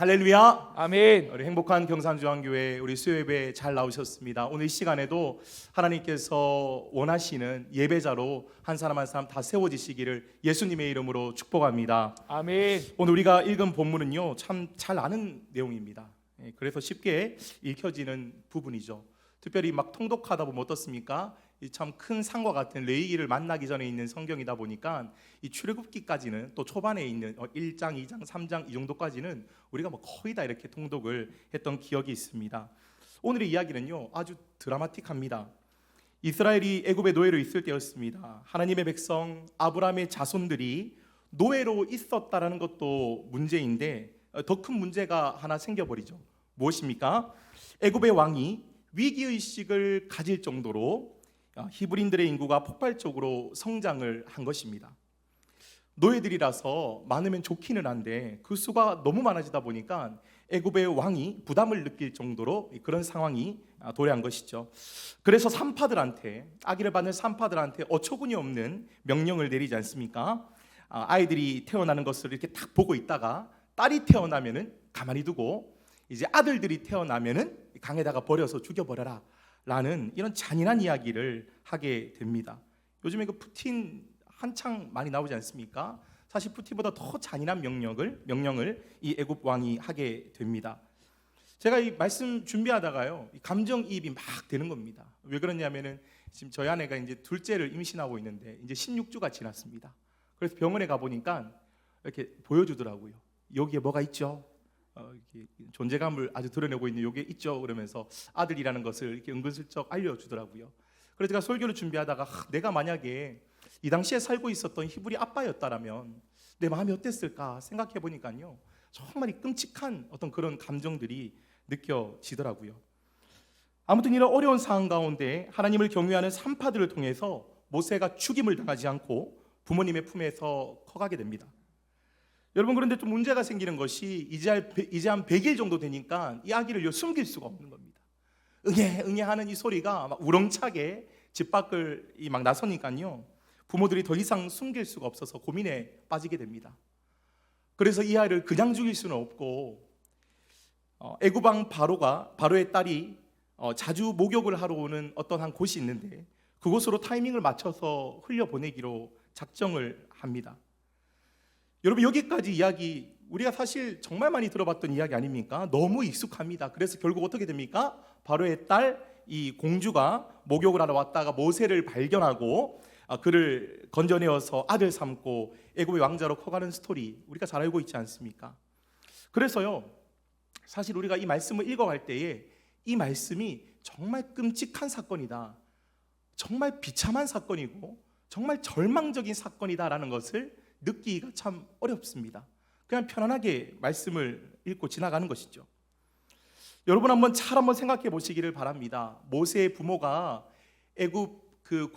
할렐루야. 아멘. 우리 행복한 경산중앙교회 우리 수요예배 잘 나오셨습니다. 오늘 이 시간에도 하나님께서 원하시는 예배자로 한 사람 한 사람 다 세워지시기를 예수님의 이름으로 축복합니다. 아멘. 오늘 우리가 읽은 본문은요, 참 잘 아는 내용입니다. 그래서 쉽게 읽혀지는 부분이죠. 특별히 막 통독하다 보면 어떻습니까? 참 큰 산과 같은 레위기를 만나기 전에 있는 성경이다 보니까 이 출애굽기까지는 또 초반에 있는 1장, 2장, 3장 이 정도까지는 우리가 뭐 거의 다 이렇게 통독을 했던 기억이 있습니다. 오늘의 이야기는요, 아주 드라마틱합니다. 이스라엘이 애굽의 노예로 있을 때였습니다. 하나님의 백성 아브라함의 자손들이 노예로 있었다라는 것도 문제인데 더 큰 문제가 하나 생겨버리죠. 무엇입니까? 애굽의 왕이 위기의식을 가질 정도로 히브리인들의 인구가 폭발적으로 성장을 한 것입니다. 노예들이라서 많으면 좋기는 한데 그 수가 너무 많아지다 보니까 애굽의 왕이 부담을 느낄 정도로 그런 상황이 도래한 것이죠. 그래서 산파들한테, 아기를 받는 산파들한테 어처구니 없는 명령을 내리지 않습니까? 아이들이 태어나는 것을 이렇게 딱 보고 있다가 딸이 태어나면은 가만히 두고 이제 아들들이 태어나면은 강에다가 버려서 죽여버려라 라는 이런 잔인한 이야기를 하게 됩니다. 요즘에 그 푸틴 한창 많이 나오지 않습니까? 사실 푸틴보다 더 잔인한 명령을 이 애굽 왕이 하게 됩니다. 제가 이 말씀 준비하다가요, 감정이입이 막 되는 겁니다. 왜 그러냐면은 지금 저희 아내가 이제 둘째를 임신하고 있는데 이제 16주가 지났습니다. 그래서 병원에 가 보니까 이렇게 보여주더라고요. 여기에 뭐가 있죠? 이렇게 존재감을 아주 드러내고 있는 요게 있죠. 그러면서 아들이라는 것을 이렇게 은근슬쩍 알려주더라고요. 그래서 제가 설교를 준비하다가 내가 만약에 이 당시에 살고 있었던 히브리 아빠였다라면 내 마음이 어땠을까 생각해 보니까요, 정말 끔찍한 어떤 그런 감정들이 느껴지더라고요. 아무튼 이런 어려운 상황 가운데 하나님을 경외하는 산파들을 통해서 모세가 죽임을 당하지 않고 부모님의 품에서 커가게 됩니다. 여러분, 그런데 좀 문제가 생기는 것이 이제 한 100일 정도 되니까 이 아기를 숨길 수가 없는 겁니다. 응애 하는 이 소리가 막 우렁차게 집 밖을 막 나서니까요, 부모들이 더 이상 숨길 수가 없어서 고민에 빠지게 됩니다. 그래서 이 아이를 그냥 죽일 수는 없고 애굽 왕 바로의 딸이 자주 목욕을 하러 오는 어떤 한 곳이 있는데 그곳으로 타이밍을 맞춰서 흘려보내기로 작정을 합니다. 여러분, 여기까지 이야기 우리가 사실 정말 많이 들어봤던 이야기 아닙니까? 너무 익숙합니다. 그래서 결국 어떻게 됩니까? 바로의 딸 이 공주가 목욕을 하러 왔다가 모세를 발견하고 그를 건져내어서 아들 삼고 애굽의 왕자로 커가는 스토리 우리가 잘 알고 있지 않습니까? 그래서요, 사실 우리가 이 말씀을 읽어갈 때에 이 말씀이 정말 끔찍한 사건이다, 정말 비참한 사건이고 정말 절망적인 사건이다라는 것을 느끼기가 참 어렵습니다. 그냥 편안하게 말씀을 읽고 지나가는 것이죠. 여러분, 한번 생각해 보시기를 바랍니다. 모세의 부모가 애굽 그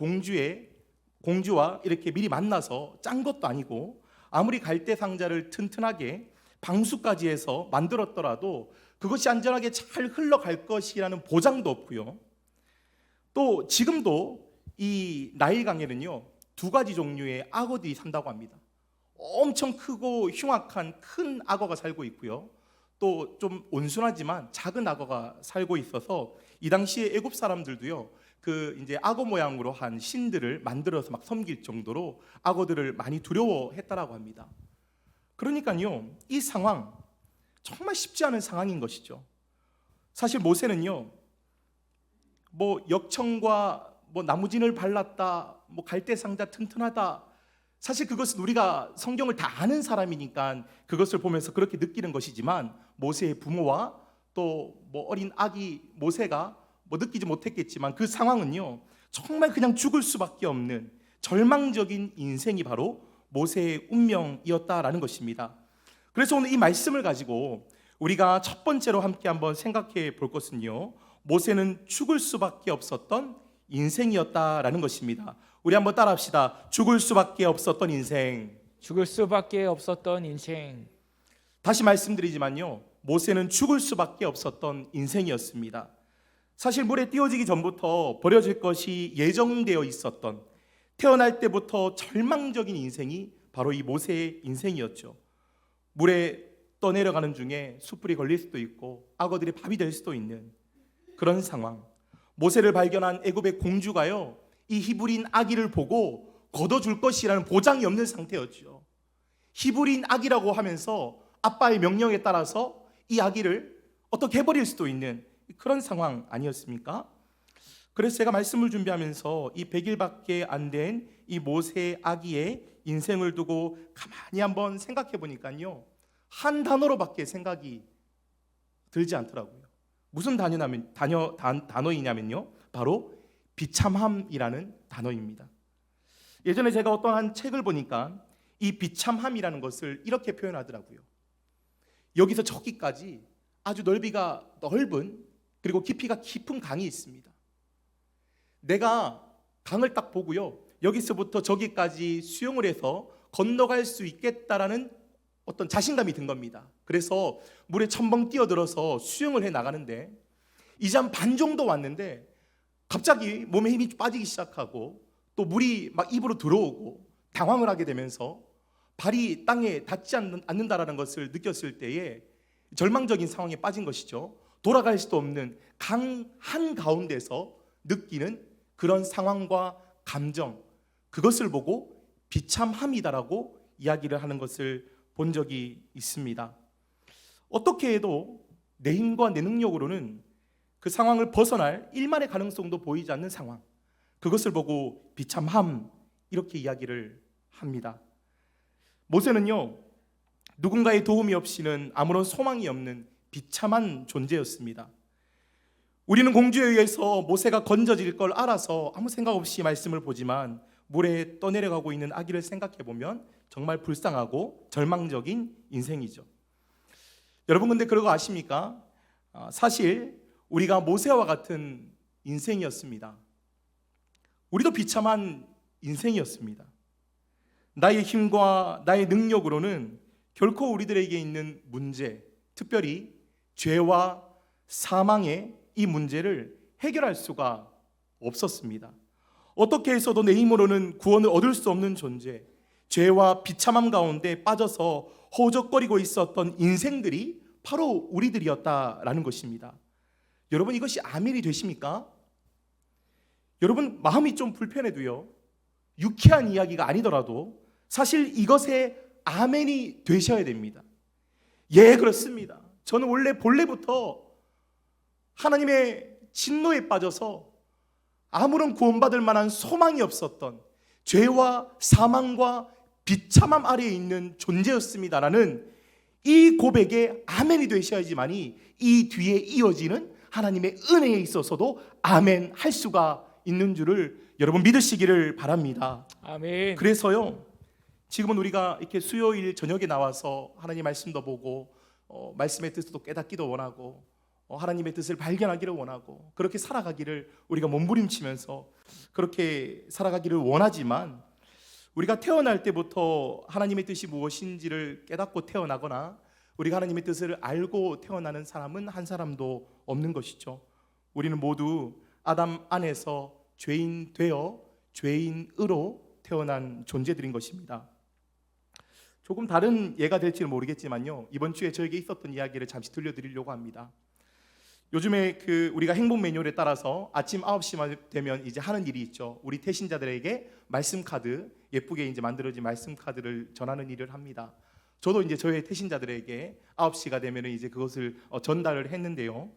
공주와 이렇게 미리 만나서 짠 것도 아니고 아무리 갈대 상자를 튼튼하게 방수까지 해서 만들었더라도 그것이 안전하게 잘 흘러갈 것이라는 보장도 없고요. 또 지금도 이 나일강에는요, 2가지 종류의 악어들이 산다고 합니다. 엄청 크고 흉악한 큰 악어가 살고 있고요, 또 좀 온순하지만 작은 악어가 살고 있어서 이 당시에 애굽 사람들도요, 그 이제 악어 모양으로 한 신들을 만들어서 막 섬길 정도로 악어들을 많이 두려워했다라고 합니다. 그러니까요, 이 상황 정말 쉽지 않은 상황인 것이죠. 사실 모세는요, 뭐 역청과 뭐 나무진을 발랐다, 뭐 갈대 상자 튼튼하다, 사실 그것은 우리가 성경을 다 아는 사람이니까 그것을 보면서 그렇게 느끼는 것이지만 모세의 부모와 또 뭐 어린 아기 모세가 뭐 느끼지 못했겠지만 그 상황은요, 정말 그냥 죽을 수밖에 없는 절망적인 인생이 바로 모세의 운명이었다라는 것입니다. 그래서 오늘 이 말씀을 가지고 우리가 첫 번째로 함께 한번 생각해 볼 것은요, 모세는 죽을 수밖에 없었던 인생이었다라는 것입니다. 우리 한번 따라합시다. 죽을 수밖에 없었던 인생. 죽을 수밖에 없었던 인생. 다시 말씀드리지만요, 모세는 죽을 수밖에 없었던 인생이었습니다. 사실 물에 띄워지기 전부터 버려질 것이 예정되어 있었던, 태어날 때부터 절망적인 인생이 바로 이 모세의 인생이었죠. 물에 떠내려가는 중에 숯불이 걸릴 수도 있고 악어들이 밥이 될 수도 있는 그런 상황. 모세를 발견한 애굽의 공주가요, 이 히브리인 아기를 보고 걷어줄 것이라는 보장이 없는 상태였죠. 히브리인 아기라고 하면서 아빠의 명령에 따라서 이 아기를 어떻게 해버릴 수도 있는 그런 상황 아니었습니까? 그래서 제가 말씀을 준비하면서 이 100일밖에 안 된 이 모세 아기의 인생을 두고 가만히 한번 생각해 보니까요, 한 단어로밖에 생각이 들지 않더라고요. 무슨 단어이냐면요, 바로 비참함이라는 단어입니다. 예전에 제가 어떤 한 책을 보니까 이 비참함이라는 것을 이렇게 표현하더라고요. 여기서 저기까지 아주 넓이가 넓은, 그리고 깊이가 깊은 강이 있습니다. 내가 강을 딱 보고요, 여기서부터 저기까지 수영을 해서 건너갈 수 있겠다라는 어떤 자신감이 든 겁니다. 그래서 물에 첨벙 뛰어들어서 수영을 해 나가는데 이제 한 반 정도 왔는데 갑자기 몸에 힘이 빠지기 시작하고 또 물이 막 입으로 들어오고 당황을 하게 되면서 발이 땅에 닿지 않는다라는 것을 느꼈을 때에 절망적인 상황에 빠진 것이죠. 돌아갈 수도 없는 강 한가운데서 느끼는 그런 상황과 감정, 그것을 보고 비참함이다라고 이야기를 하는 것을 본 적이 있습니다. 어떻게 해도 내 힘과 내 능력으로는 그 상황을 벗어날 일만의 가능성도 보이지 않는 상황, 그것을 보고 비참함, 이렇게 이야기를 합니다. 모세는요, 누군가의 도움이 없이는 아무런 소망이 없는 비참한 존재였습니다. 우리는 공주에 의해서 모세가 건져질 걸 알아서 아무 생각 없이 말씀을 보지만 물에 떠내려가고 있는 아기를 생각해 보면 정말 불쌍하고 절망적인 인생이죠. 여러분, 근데 그런 거 아십니까? 사실 우리가 모세와 같은 인생이었습니다. 우리도 비참한 인생이었습니다. 나의 힘과 나의 능력으로는 결코 우리들에게 있는 문제, 특별히 죄와 사망의 이 문제를 해결할 수가 없었습니다. 어떻게 해서도 내 힘으로는 구원을 얻을 수 없는 존재, 죄와 비참함 가운데 빠져서 허우적거리고 있었던 인생들이 바로 우리들이었다라는 것입니다. 여러분, 이것이 아멘이 되십니까? 여러분, 마음이 좀 불편해도요, 유쾌한 이야기가 아니더라도 사실 이것에 아멘이 되셔야 됩니다. 예, 그렇습니다. 저는 원래 본래부터 하나님의 진노에 빠져서 아무런 구원받을 만한 소망이 없었던 죄와 사망과 비참함 아래에 있는 존재였습니다라는 이 고백에 아멘이 되셔야지만이 이 뒤에 이어지는 하나님의 은혜에 있어서도 아멘 할 수가 있는 줄을 여러분 믿으시기를 바랍니다. 아멘. 그래서요, 지금은 우리가 이렇게 수요일 저녁에 나와서 하나님 말씀도 보고 말씀의 뜻도 깨닫기도 원하고 하나님의 뜻을 발견하기를 원하고 그렇게 살아가기를 우리가 몸부림치면서 그렇게 살아가기를 원하지만, 우리가 태어날 때부터 하나님의 뜻이 무엇인지를 깨닫고 태어나거나 우리가 하나님의 뜻을 알고 태어나는 사람은 한 사람도 없는 것이죠. 우리는 모두 아담 안에서 죄인 되어 죄인으로 태어난 존재들인 것입니다. 조금 다른 예가 될지는 모르겠지만요, 이번 주에 저에게 있었던 이야기를 잠시 들려드리려고 합니다. 요즘에 우리가 행복 매뉴얼에 따라서 아침 9시만 되면 이제 하는 일이 있죠. 우리 태신자들에게 말씀 카드, 예쁘게 이제 만들어진 말씀 카드를 전하는 일을 합니다. 저도 이제 저의 태신자들에게 9시가 되면 이제 그것을 전달을 했는데요.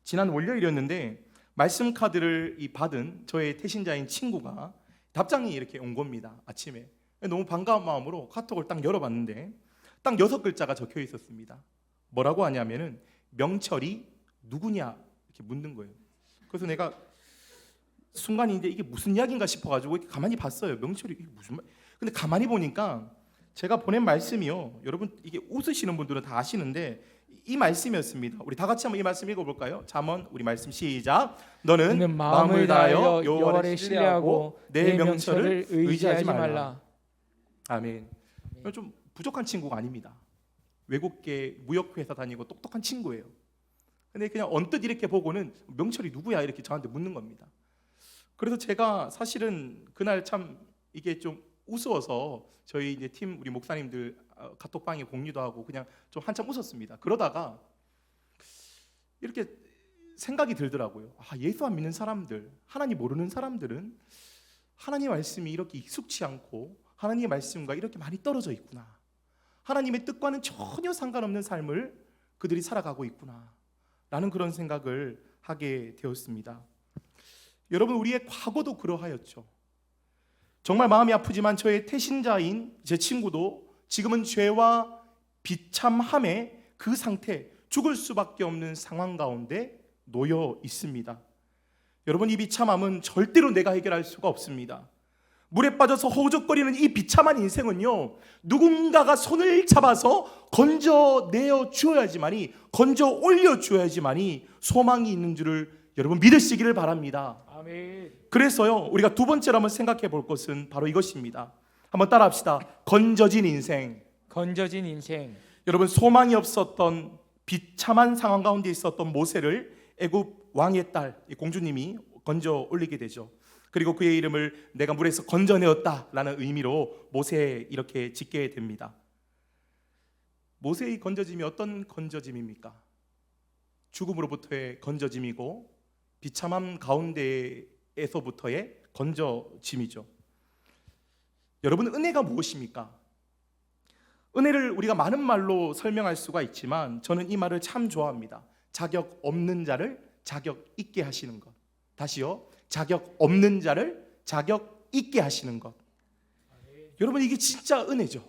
지난 월요일이었는데 말씀 카드를 받은 저의 태신자인 친구가 답장이 이렇게 온 겁니다. 아침에 너무 반가운 마음으로 카톡을 딱 열어봤는데 딱 6글자가 적혀 있었습니다. 뭐라고 하냐면은 명철이 누구냐 이렇게 묻는 거예요. 그래서 내가 순간 이게 무슨 이야기인가 싶어가지고 이렇게 가만히 봤어요. 명철이 이게 무슨 말? 근데 가만히 보니까 제가 보낸 말씀이요, 여러분 이게 웃으시는 분들은 다 아시는데 이 말씀이었습니다. 우리 다 같이 한번 이 말씀 읽어볼까요? 잠언 우리 말씀 시작. 너는 마음을 다하여 여호와를 신뢰하고 내 명철을 의지하지 말라. 아멘. 좀 부족한 친구가 아닙니다. 외국계 무역회사 다니고 똑똑한 친구예요. 근데 그냥 언뜻 이렇게 보고는 명철이 누구야 이렇게 저한테 묻는 겁니다. 그래서 제가 사실은 그날 참 이게 좀 우스워서 저희 이제 팀 우리 목사님들 카톡방에 공유도 하고 그냥 좀 한참 웃었습니다. 그러다가 이렇게 생각이 들더라고요. 예수 안 믿는 사람들, 하나님 모르는 사람들은 하나님의 말씀이 이렇게 익숙치 않고 하나님의 말씀과 이렇게 많이 떨어져 있구나. 하나님의 뜻과는 전혀 상관없는 삶을 그들이 살아가고 있구나 라는 그런 생각을 하게 되었습니다. 여러분, 우리의 과거도 그러하였죠. 정말 마음이 아프지만 저의 태신자인 제 친구도 지금은 죄와 비참함의 그 상태, 죽을 수밖에 없는 상황 가운데 놓여 있습니다. 여러분, 이 비참함은 절대로 내가 해결할 수가 없습니다. 물에 빠져서 허우적거리는 이 비참한 인생은요, 누군가가 손을 잡아서 건져내어 주어야지만이, 건져 올려 주어야지만이 소망이 있는 줄을 여러분 믿으시기를 바랍니다. 아멘. 그래서요, 우리가 두 번째로 한번 생각해 볼 것은 바로 이것입니다. 한번 따라합시다. 건져진 인생. 건져진 인생. 여러분, 소망이 없었던 비참한 상황 가운데 있었던 모세를 애굽 왕의 딸 공주님이 건져 올리게 되죠. 그리고 그의 이름을 내가 물에서 건져내었다라는 의미로 모세 이렇게 짓게 됩니다. 모세의 건져짐이 어떤 건져짐입니까? 죽음으로부터의 건져짐이고 비참함 가운데에서부터의 건져짐이죠. 여러분, 은혜가 무엇입니까? 은혜를 우리가 많은 말로 설명할 수가 있지만 저는 이 말을 참 좋아합니다. 자격 없는 자를 자격 있게 하시는 것. 다시요. 자격 없는 자를 자격 있게 하시는 것. 여러분, 이게 진짜 은혜죠.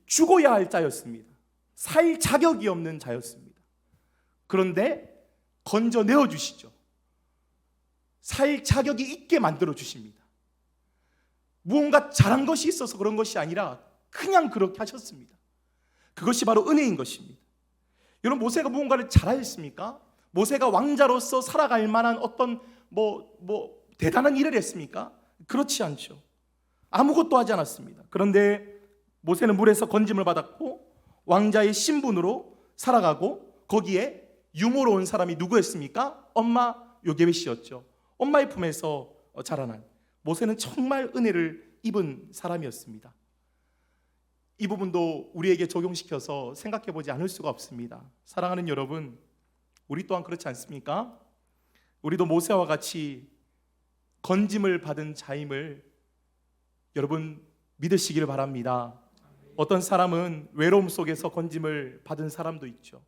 죽어야 할 자였습니다. 살 자격이 없는 자였습니다. 그런데 건져내어 주시죠. 살 자격이 있게 만들어 주십니다. 무언가 잘한 것이 있어서 그런 것이 아니라 그냥 그렇게 하셨습니다. 그것이 바로 은혜인 것입니다. 여러분, 모세가 무언가를 잘하였습니까? 모세가 왕자로서 살아갈 만한 어떤 대단한 일을 했습니까? 그렇지 않죠. 아무것도 하지 않았습니다. 그런데 모세는 물에서 건짐을 받았고 왕자의 신분으로 살아가고 거기에 유모로 온 사람이 누구였습니까? 엄마 요게벳이었죠. 엄마의 품에서 자라난 모세는 정말 은혜를 입은 사람이었습니다. 이 부분도 우리에게 적용시켜서 생각해 보지 않을 수가 없습니다. 사랑하는 여러분, 우리 또한 그렇지 않습니까? 우리도 모세와 같이 건짐을 받은 자임을 여러분 믿으시기를 바랍니다. 어떤 사람은 외로움 속에서 건짐을 받은 사람도 있죠.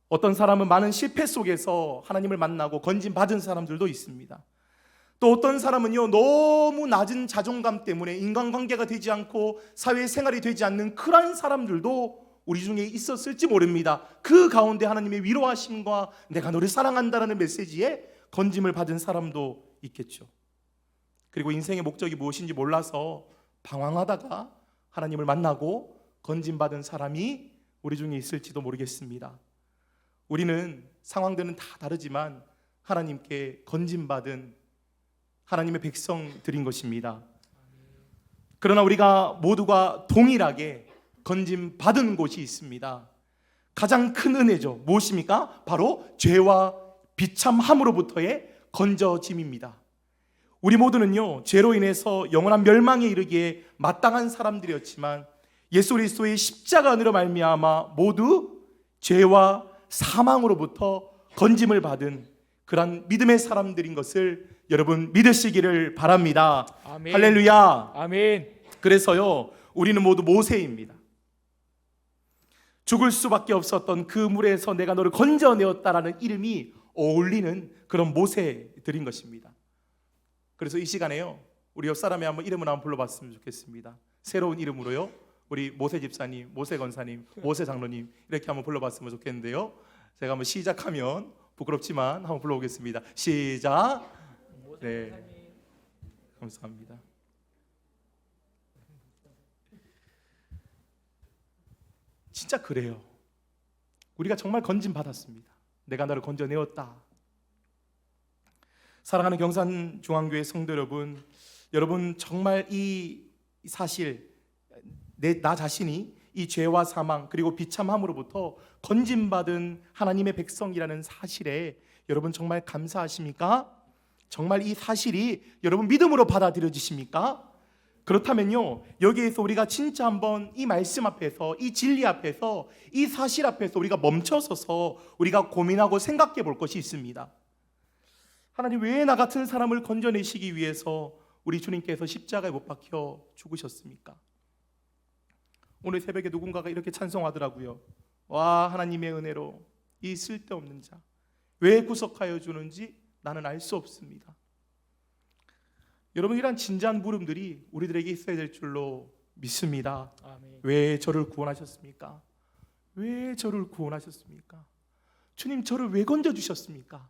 어떤 사람은 많은 실패 속에서 하나님을 만나고 건짐 받은 사람들도 있습니다. 또 어떤 사람은요, 너무 낮은 자존감 때문에 인간관계가 되지 않고 사회생활이 되지 않는 그러한 사람들도 우리 중에 있었을지 모릅니다. 그 가운데 하나님의 위로하심과 내가 너를 사랑한다라는 메시지에 건짐을 받은 사람도 있겠죠. 그리고 인생의 목적이 무엇인지 몰라서 방황하다가 하나님을 만나고 건짐받은 사람이 우리 중에 있을지도 모르겠습니다. 우리는 상황들은 다 다르지만 하나님께 건짐받은 하나님의 백성들인 것입니다. 그러나 우리가 모두가 동일하게 건짐받은 곳이 있습니다. 가장 큰 은혜죠. 무엇입니까? 바로 죄와 비참함으로부터의 건져짐입니다. 우리 모두는요, 죄로 인해서 영원한 멸망에 이르기에 마땅한 사람들이었지만 예수 그리스도의 십자가 은혜로 말미암아 모두 죄와 사망으로부터 건짐을 받은 그런 믿음의 사람들인 것을 여러분 믿으시기를 바랍니다. 아멘. 할렐루야. 아멘. 그래서요, 우리는 모두 모세입니다. 죽을 수밖에 없었던 그 물에서 내가 너를 건져내었다라는 이름이 어울리는 그런 모세들인 것입니다. 그래서 이 시간에요, 우리 옆 사람의 한번 이름을 한번 불러봤으면 좋겠습니다. 새로운 이름으로요, 우리 모세 집사님, 모세 권사님, 모세 장로님 이렇게 한번 불러봤으면 좋겠는데요. 제가 한번 시작하면 부끄럽지만 한번 불러보겠습니다. 시작. 네, 감사합니다. 진짜 그래요. 우리가 정말 건짐 받았습니다. 내가 나를 건져내었다. 사랑하는 경산중앙교회 성도 여러분, 여러분 정말 이 사실 나 자신이 이 죄와 사망 그리고 비참함으로부터 건짐받은 하나님의 백성이라는 사실에 여러분 정말 감사하십니까? 정말 이 사실이 여러분 믿음으로 받아들여지십니까? 그렇다면요, 여기에서 우리가 진짜 한번 이 말씀 앞에서, 이 진리 앞에서, 이 사실 앞에서 우리가 멈춰서서 우리가 고민하고 생각해 볼 것이 있습니다. 하나님, 왜 나 같은 사람을 건져내시기 위해서 우리 주님께서 십자가에 못 박혀 죽으셨습니까? 오늘 새벽에 누군가가 이렇게 찬송하더라고요. 와, 하나님의 은혜로 이 쓸데없는 자 왜 구속하여 주는지 나는 알 수 없습니다. 여러분, 이런 진지한 물음들이 우리들에게 있어야 될 줄로 믿습니다. 아멘. 왜 저를 구원하셨습니까? 왜 저를 구원하셨습니까? 주님, 저를 왜 건져주셨습니까?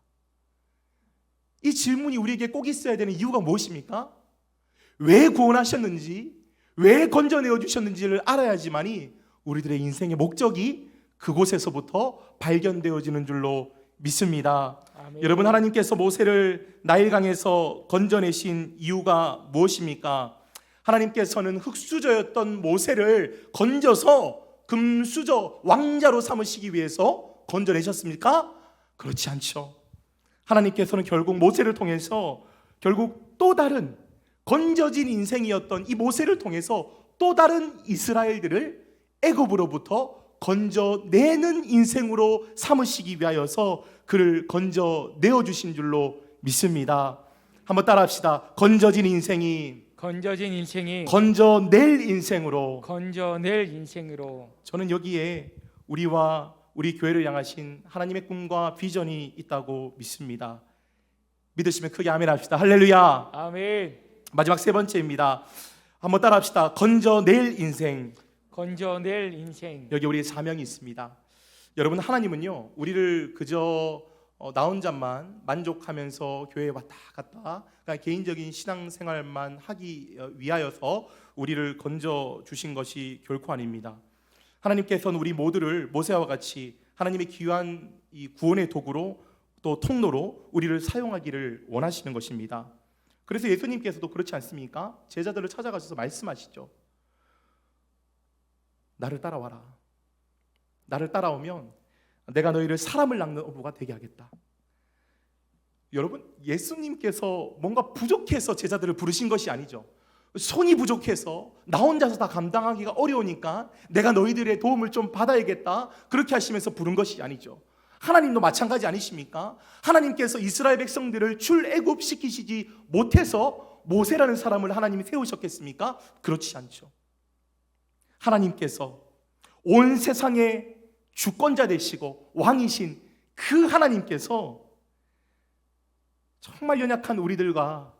이 질문이 우리에게 꼭 있어야 되는 이유가 무엇입니까? 왜 구원하셨는지, 왜 건져내어 주셨는지를 알아야지만이 우리들의 인생의 목적이 그곳에서부터 발견되어지는 줄로 믿습니다. 아멘. 여러분, 하나님께서 모세를 나일강에서 건져내신 이유가 무엇입니까? 하나님께서는 흙수저였던 모세를 건져서 금수저 왕자로 삼으시기 위해서 건져내셨습니까? 그렇지 않죠. 하나님께서는 결국 모세를 통해서 결국 또 다른 건져진 인생이었던 이 모세를 통해서 또 다른 이스라엘들을 애굽으로부터 건져내는 인생으로 삼으시기 위하여서 그를 건져내어 주신 줄로 믿습니다. 한번 따라합시다. 건져진 인생이 건져낼 인생으로. 저는 여기에 우리와 우리 교회를 향하신 하나님의 꿈과 비전이 있다고 믿습니다. 믿으시면 크게 아멘 합시다. 할렐루야. 아멘. 마지막 세 번째입니다. 한번 따라합시다. 건져낼 인생. 여기 우리의 사명이 있습니다. 여러분, 하나님은요, 우리를 그저 나 혼자만 만족하면서 교회에 왔다 갔다 그냥 개인적인 신앙생활만 하기 위하여서 우리를 건져 주신 것이 결코 아닙니다. 하나님께서는 우리 모두를 모세와 같이 하나님의 귀한 이 구원의 도구로 또 통로로 우리를 사용하기를 원하시는 것입니다. 그래서 예수님께서도 그렇지 않습니까? 제자들을 찾아가셔서 말씀하시죠. 나를 따라와라. 나를 따라오면 내가 너희를 사람을 낚는 어부가 되게 하겠다. 여러분, 예수님께서 뭔가 부족해서 제자들을 부르신 것이 아니죠. 손이 부족해서 나 혼자서 다 감당하기가 어려우니까 내가 너희들의 도움을 좀 받아야겠다, 그렇게 하시면서 부른 것이 아니죠. 하나님도 마찬가지 아니십니까? 하나님께서 이스라엘 백성들을 출애굽시키시지 못해서 모세라는 사람을 하나님이 세우셨겠습니까? 그렇지 않죠. 하나님께서 온 세상의 주권자 되시고 왕이신 그 하나님께서 정말 연약한 우리들과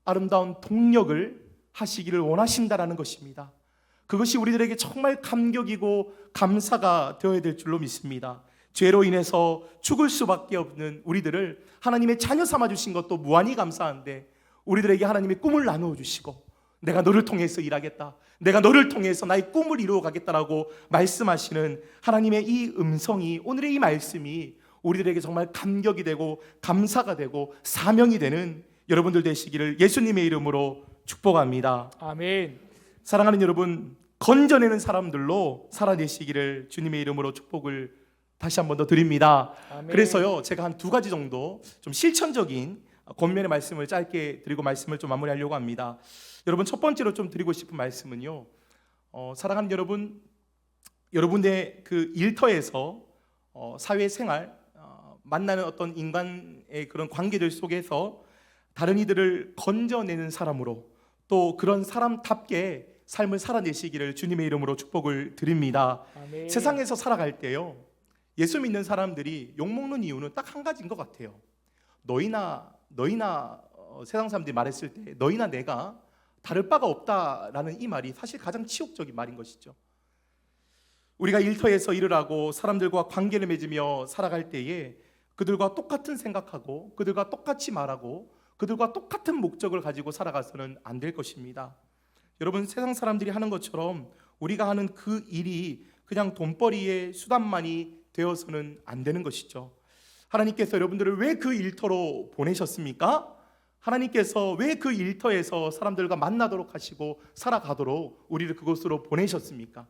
아름다운 동력을 하시기를 원하신다라는 것입니다. 그것이 우리들에게 정말 감격이고 감사가 되어야 될 줄로 믿습니다. 죄로 인해서 죽을 수밖에 없는 우리들을 하나님의 자녀 삼아주신 것도 무한히 감사한데, 우리들에게 하나님의 꿈을 나누어 주시고 내가 너를 통해서 일하겠다, 내가 너를 통해서 나의 꿈을 이루어 가겠다라고 말씀하시는 하나님의 이 음성이, 오늘의 이 말씀이 우리들에게 정말 감격이 되고 감사가 되고 사명이 되는 여러분들 되시기를 예수님의 이름으로 축복합니다. 아멘. 사랑하는 여러분, 건져내는 사람들로 살아내시기를 주님의 이름으로 축복을 다시 한 번 더 드립니다. 아멘. 그래서요, 제가 한 두 가지 정도 좀 실천적인 권면의 말씀을 짧게 드리고 말씀을 좀 마무리하려고 합니다. 여러분, 첫 번째로 좀 드리고 싶은 말씀은요, 사랑하는 여러분, 여러분의 그 일터에서 사회생활, 만나는 어떤 인간의 그런 관계들 속에서 다른 이들을 건져내는 사람으로, 또 그런 사람답게 삶을 살아내시기를 주님의 이름으로 축복을 드립니다. 아멘. 세상에서 살아갈 때요, 예수 믿는 사람들이 욕먹는 이유는 딱 한 가지인 것 같아요. 너희나 세상 사람들이 말했을 때 너희나 내가 다를 바가 없다라는 이 말이 사실 가장 치욕적인 말인 것이죠. 우리가 일터에서 일을 하고 사람들과 관계를 맺으며 살아갈 때에 그들과 똑같은 생각하고 그들과 똑같이 말하고 그들과 똑같은 목적을 가지고 살아가서는 안 될 것입니다. 여러분, 세상 사람들이 하는 것처럼 우리가 하는 그 일이 그냥 돈벌이의 수단만이 되어서는 안 되는 것이죠. 하나님께서 여러분들을 왜 그 일터로 보내셨습니까? 하나님께서 왜 그 일터에서 사람들과 만나도록 하시고 살아가도록 우리를 그곳으로 보내셨습니까?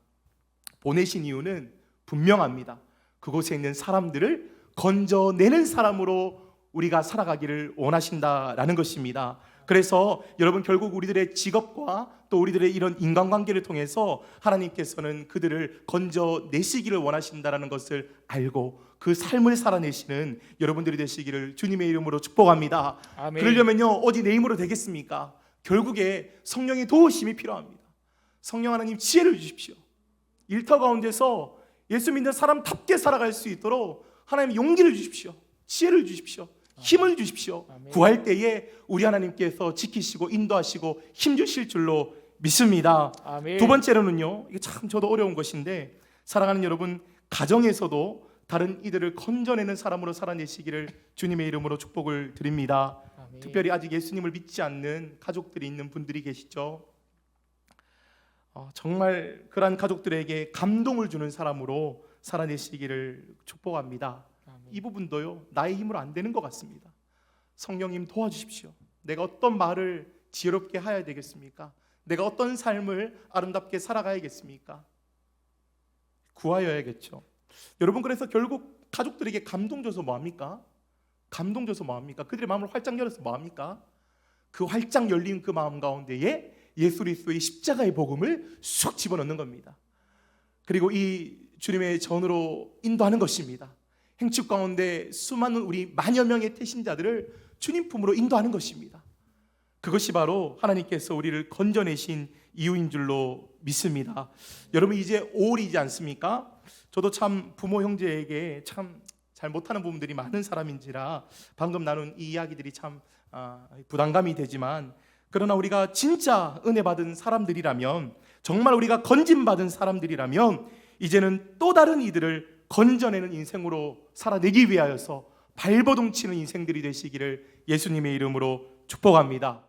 보내신 이유는 분명합니다. 그곳에 있는 사람들을 건져내는 사람으로 우리가 살아가기를 원하신다라는 것입니다. 그래서 여러분 결국 우리들의 직업과 또 우리들의 이런 인간관계를 통해서 하나님께서는 그들을 건져내시기를 원하신다는 것을 알고 그 삶을 살아내시는 여러분들이 되시기를 주님의 이름으로 축복합니다. 아멘. 그러려면요 어디 내 힘으로 되겠습니까? 결국에 성령의 도우심이 필요합니다. 성령 하나님 지혜를 주십시오. 일터 가운데서 예수 믿는 사람답게 살아갈 수 있도록 하나님 용기를 주십시오. 지혜를 주십시오. 힘을 주십시오. 아멘. 구할 때에 우리 하나님께서 지키시고 인도하시고 힘 주실 줄로 믿습니다. 아멘. 두 번째로는요, 이게 참 저도 어려운 것인데 사랑하는 여러분, 가정에서도 다른 이들을 건져내는 사람으로 살아내시기를 주님의 이름으로 축복을 드립니다. 아멘. 특별히 아직 예수님을 믿지 않는 가족들이 있는 분들이 계시죠. 정말 그러한 가족들에게 감동을 주는 사람으로 살아내시기를 축복합니다. 아멘. 이 부분도요 나의 힘으로 안 되는 것 같습니다. 성령님 도와주십시오. 내가 어떤 말을 지혜롭게 해야 되겠습니까? 내가 어떤 삶을 아름답게 살아가야겠습니까? 구하여야겠죠. 여러분, 그래서 결국 가족들에게 감동 줘서 뭐합니까? 감동 줘서 뭐합니까? 그들의 마음을 활짝 열어서 뭐합니까? 그 활짝 열린 그 마음 가운데에 예수 그리스도의 십자가의 복음을 쑥 집어넣는 겁니다. 그리고 이 주님의 전으로 인도하는 것입니다. 행축 가운데 수많은 우리 만여 명의 태신자들을 주님 품으로 인도하는 것입니다. 그것이 바로 하나님께서 우리를 건져내신 이유인 줄로 믿습니다. 여러분, 이제 5월이지 않습니까? 저도 참 부모 형제에게 참 잘 못하는 부분들이 많은 사람인지라 방금 나눈 이 이야기들이 참 부담감이 되지만, 그러나 우리가 진짜 은혜 받은 사람들이라면, 정말 우리가 건진받은 사람들이라면 이제는 또 다른 이들을 건져내는 인생으로 살아내기 위하여서 발버둥치는 인생들이 되시기를 예수님의 이름으로 축복합니다.